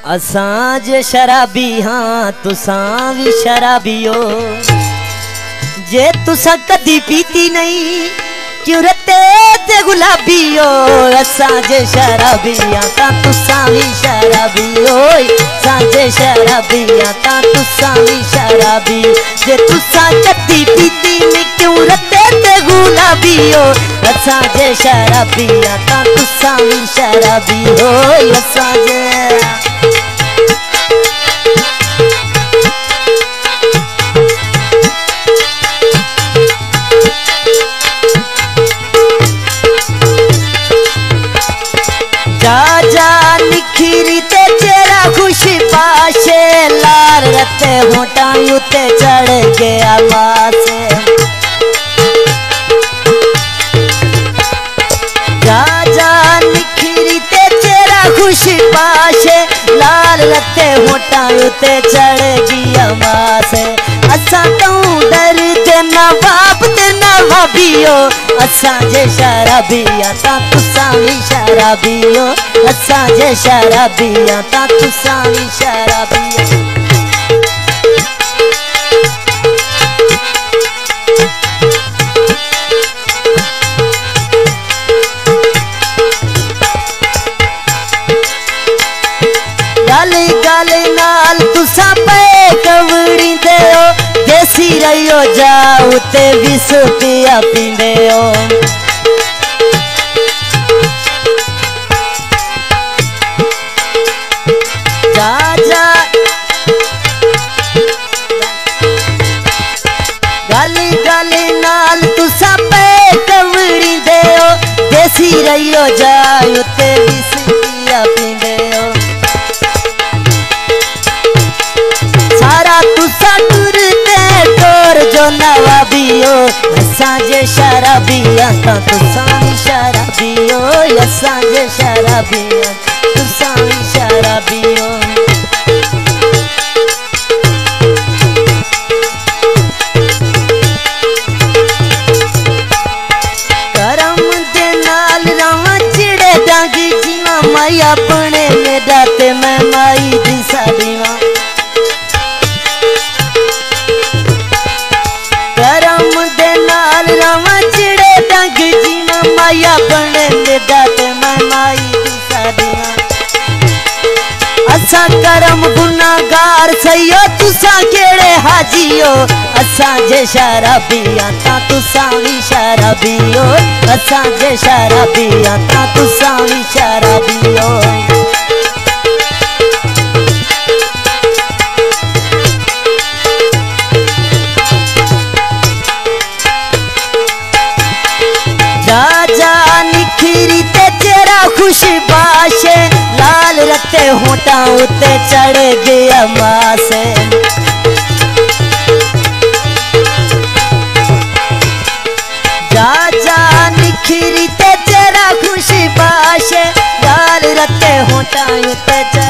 Assange शराबी हाँ तुसां भी शराबियो जे तुसा कदी पीती नहीं क्यों रते ते गुलाबियो असांजे शराबिया ता तुसां भी शराबियो सांजे शराबिया ता तुसां भी शराबी जे तुसा कदी पीती नहीं क्यों रते ते गुलाबियो असांजे शराबिया ता तुसां भी शराबियो असांजे जा जा निखिरी ते चेहरा खुशी पाशे लाल रते होटा उते चढ़ गया पासे जा जा निखिरी ते चेहरा खुशी पाशे लाल रते होटा उते चढ़ गया पासे असा तू डर देना बाप देना भाभियो असांजे शराबिया ता तुसां भी शराबियो असांजे शराबिया ता तुसां भी शराबियो गाली गाली नाल तुसां पे कवड़ी देओ देसी रहियो जा उते विस पिया पींदे हो जा जा गाली गाली नाल तुसा पे कवड़ी देओ देसी रहियो जा उते विस पिया पींदे हो सारा तुसा टुरते टोर जो नवाबियो असांजे शराबिया ता तुसां भी शराबियो असांजे शराबिया तुसां भी शराबियो करम दे नाल रावा चिड़े डांगी जीवा माई अपने मेरा ते मैं माई दी साडीवा करम दे नाल रावा चिड़े डंग जीना माया बने मेरा ते मैं माई दी साडिया असा करम गुनाहगार सहियो तुसा केड़े हाजियो असांजे शराबिया ता तुसां भी शराबियो असांजे शराबिया ता तुसां भी शराबियो जा जा निखिरी ते चेहरा खुशी बाशे लाल रते होटा उते चढ़ गया मासे जा जा निखिरी ते चेहरा खुशी बाशे लाल रते होटा उते चढ़